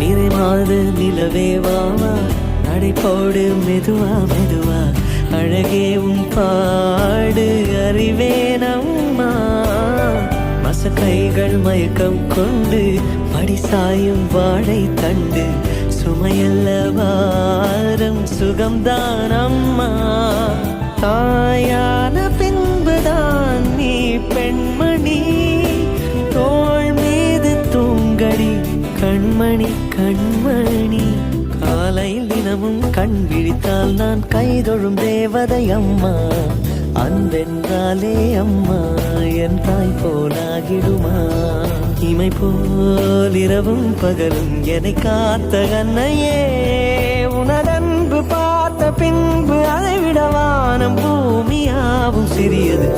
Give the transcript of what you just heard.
நிறைமாத நிலவே வாவா, நடைபோடு மெதுவா மெதுவா, அழகே உன் பாடு அறிவேனம்மா. மசக்கைகள் மயக்கம் கொண்டு படிசாயும் வாழை தண்டு, சுமையல்ல வாரம் சுகம்தான் அம்மா. தாயான பின்புதான் நீ பெண்மணி, தோள் மீது தூங்கடி கண்மணி கண்மணி. காலையில் தினமும் கண் விழித்தால் நான் கைதொழும் தேவதை அம்மா. அன்பென்றாலே அம்மா என் தாய் போலாகிடுமா. இமை போல் இரவும் பகலும் என்னை காத்த கண்ணையே, உனதன்பு பார்த்த பின்பு அதை விட வானம் பூமியாவும் சிறியது.